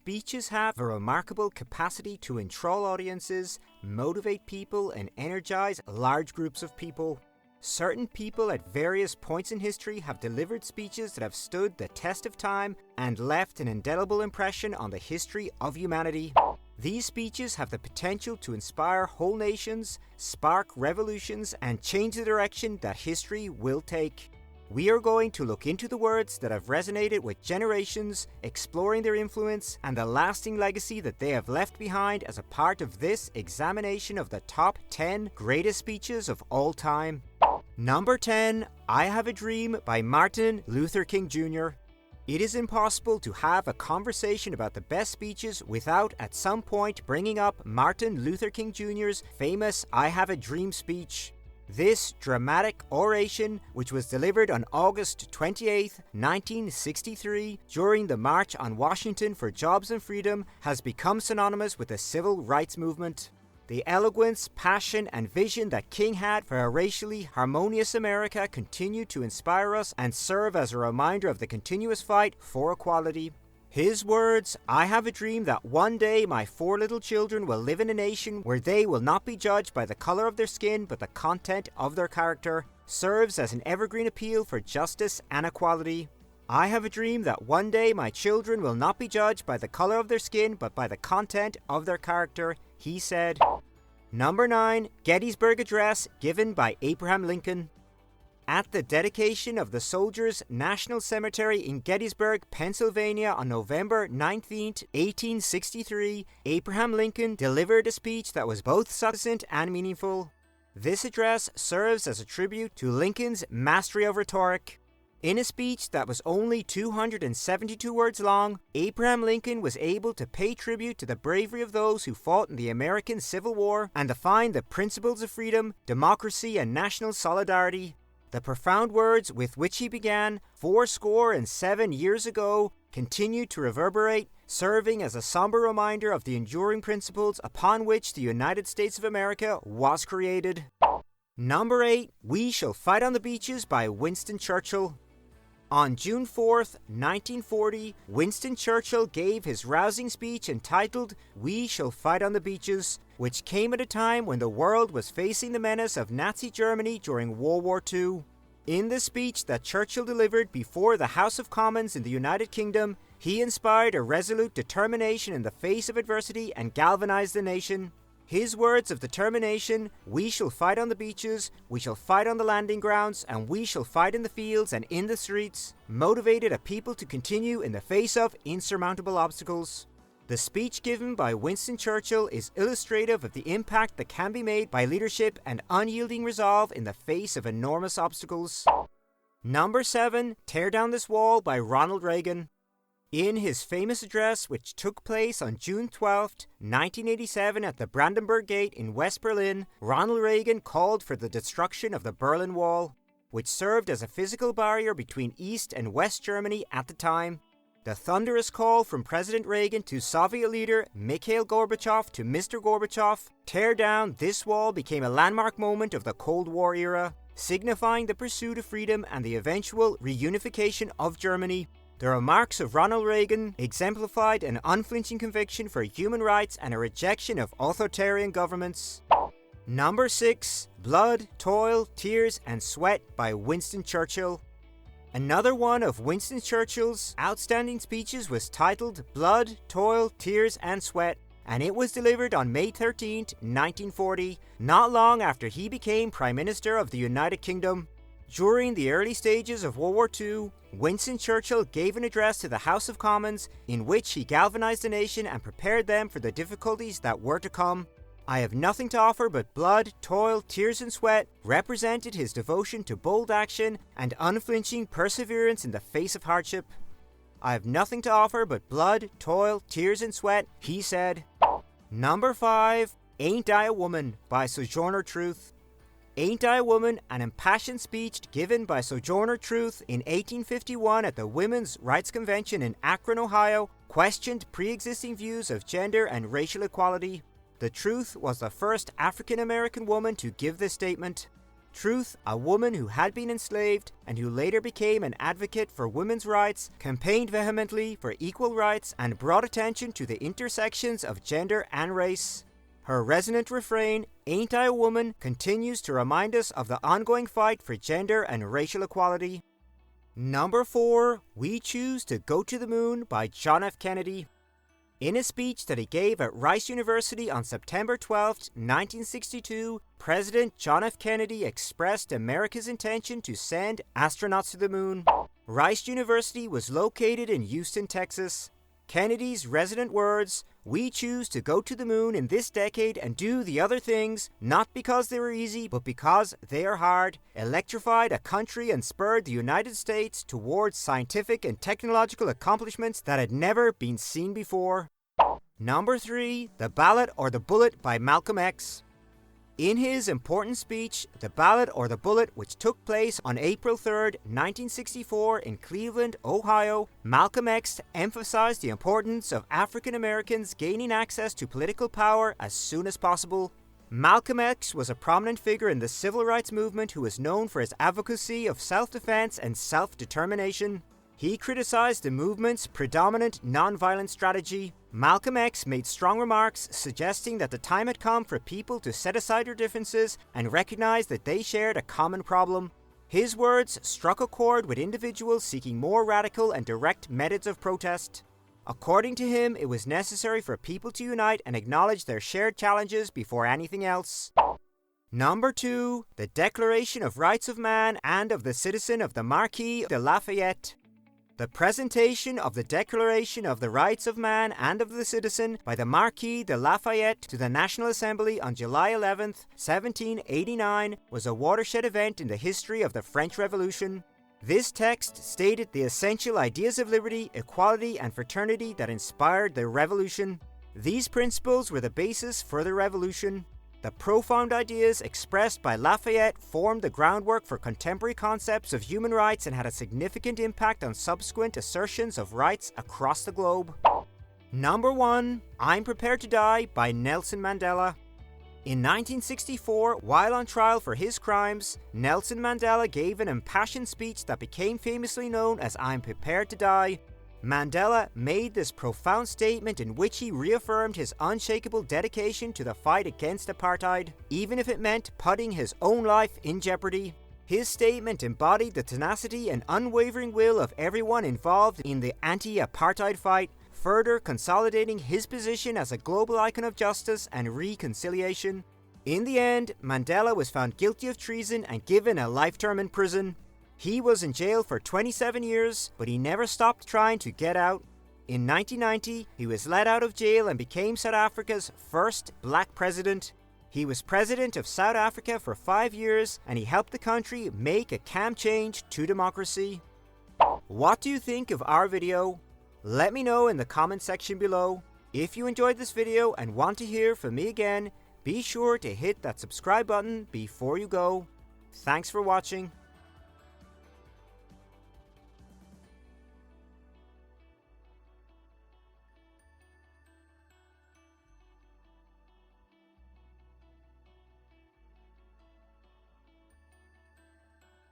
Speeches have a remarkable capacity to enthrall audiences, motivate people, and energize large groups of people. Certain people at various points in history have delivered speeches that have stood the test of time and left an indelible impression on the history of humanity. These speeches have the potential to inspire whole nations, spark revolutions, and change the direction that history will take. We are going to look into the words that have resonated with generations, exploring their influence and the lasting legacy that they have left behind as a part of this examination of the top 10 greatest speeches of all time. Number 10, I Have a Dream by Martin Luther King Jr. It is impossible to have a conversation about the best speeches without at some point bringing up Martin Luther King Jr.'s famous I Have a Dream speech. This dramatic oration, which was delivered on August 28, 1963, during the March on Washington for Jobs and Freedom, has become synonymous with the civil rights movement. The eloquence, passion, and vision that King had for a racially harmonious America continue to inspire us and serve as a reminder of the continuous fight for equality. His words, I have a dream that one day my 4 little children will live in a nation where they will not be judged by the color of their skin but the content of their character, serves as an evergreen appeal for justice and equality. I have a dream that one day my children will not be judged by the color of their skin but by the content of their character, he said. Number 9, Gettysburg Address given by Abraham Lincoln. At the dedication of the Soldiers' National Cemetery in Gettysburg, Pennsylvania on November 19, 1863, Abraham Lincoln delivered a speech that was both succinct and meaningful. This address serves as a tribute to Lincoln's mastery of rhetoric. In a speech that was only 272 words long, Abraham Lincoln was able to pay tribute to the bravery of those who fought in the American Civil War and define the principles of freedom, democracy, and national solidarity. The profound words with which he began 77 years ago continue to reverberate, serving as a somber reminder of the enduring principles upon which the United States of America was created. Number 8, We Shall Fight on the Beaches by Winston Churchill. On June 4th, 1940, Winston Churchill gave his rousing speech entitled We Shall Fight on the Beaches, which came at a time when the world was facing the menace of Nazi Germany during World War II. In the speech that Churchill delivered before the House of Commons in the United Kingdom, he inspired a resolute determination in the face of adversity and galvanized the nation. His words of determination, we shall fight on the beaches, we shall fight on the landing grounds, and we shall fight in the fields and in the streets, motivated a people to continue in the face of insurmountable obstacles. The speech given by Winston Churchill is illustrative of the impact that can be made by leadership and unyielding resolve in the face of enormous obstacles. Number 7, Tear Down This Wall by Ronald Reagan. In his famous address, which took place on June 12, 1987 at the Brandenburg Gate in West Berlin, Ronald Reagan called for the destruction of the Berlin Wall, which served as a physical barrier between East and West Germany at the time. The thunderous call from President Reagan to Soviet leader Mikhail Gorbachev to Mr. Gorbachev, tear down this wall, became a landmark moment of the Cold War era, signifying the pursuit of freedom and the eventual reunification of Germany. The remarks of Ronald Reagan exemplified an unflinching conviction for human rights and a rejection of authoritarian governments. Number 6, Blood, Toil, Tears, and Sweat by Winston Churchill. Another one of Winston Churchill's outstanding speeches was titled Blood, Toil, Tears, and Sweat, and it was delivered on May 13, 1940, not long after he became Prime Minister of the United Kingdom. During the early stages of World War II, Winston Churchill gave an address to the House of Commons in which he galvanized the nation and prepared them for the difficulties that were to come. I have nothing to offer but blood, toil, tears and sweat represented his devotion to bold action and unflinching perseverance in the face of hardship. I have nothing to offer but blood, toil, tears and sweat, he said. Number 5, Ain't I a Woman by Sojourner Truth. Ain't I a Woman, an impassioned speech given by Sojourner Truth in 1851 at the Women's Rights Convention in Akron, Ohio, questioned pre-existing views of gender and racial equality. The Truth was the first African-American woman to give this statement. Truth, a woman who had been enslaved and who later became an advocate for women's rights, campaigned vehemently for equal rights and brought attention to the intersections of gender and race. Her resonant refrain, "Ain't I a Woman?" continues to remind us of the ongoing fight for gender and racial equality. Number 4, We Choose to Go to the Moon by John F. Kennedy. In a speech that he gave at Rice University on September 12, 1962, President John F. Kennedy expressed America's intention to send astronauts to the moon. Rice University was located in Houston, Texas. Kennedy's resonant words, "We choose to go to the moon in this decade and do the other things, not because they were easy, but because they are hard," electrified a country and spurred the United States towards scientific and technological accomplishments that had never been seen before. Number 3, The Ballot or the Bullet by Malcolm X. In his important speech, The Ballot or the Bullet, which took place on April 3, 1964 in Cleveland, Ohio, Malcolm X emphasized the importance of African Americans gaining access to political power as soon as possible. Malcolm X was a prominent figure in the civil rights movement who was known for his advocacy of self-defense and self-determination. He criticized the movement's predominant nonviolent strategy. Malcolm X made strong remarks suggesting that the time had come for people to set aside their differences and recognize that they shared a common problem. His words struck a chord with individuals seeking more radical and direct methods of protest. According to him, it was necessary for people to unite and acknowledge their shared challenges before anything else. Number 2, The Declaration of Rights of Man and of the Citizen of the Marquis de Lafayette. The presentation of the Declaration of the Rights of Man and of the Citizen by the Marquis de Lafayette to the National Assembly on July 11, 1789, was a watershed event in the history of the French Revolution. This text stated the essential ideas of liberty, equality, and fraternity that inspired the revolution. These principles were the basis for the revolution. The profound ideas expressed by Lafayette formed the groundwork for contemporary concepts of human rights and had a significant impact on subsequent assertions of rights across the globe. Number 1, I'm Prepared to Die by Nelson Mandela. In 1964, while on trial for his crimes, Nelson Mandela gave an impassioned speech that became famously known as I'm Prepared to Die. Mandela made this profound statement in which he reaffirmed his unshakable dedication to the fight against apartheid, even if it meant putting his own life in jeopardy. His statement embodied the tenacity and unwavering will of everyone involved in the anti-apartheid fight, further consolidating his position as a global icon of justice and reconciliation. In the end, Mandela was found guilty of treason and given a life term in prison. He was in jail for 27 years, but he never stopped trying to get out. In 1990, he was let out of jail and became South Africa's first black president. He was president of South Africa for 5 years, and he helped the country make a camp change to democracy. What do you think of our video? Let me know in the comment section below. If you enjoyed this video and want to hear from me again, be sure to hit that subscribe button before you go. Thanks for watching.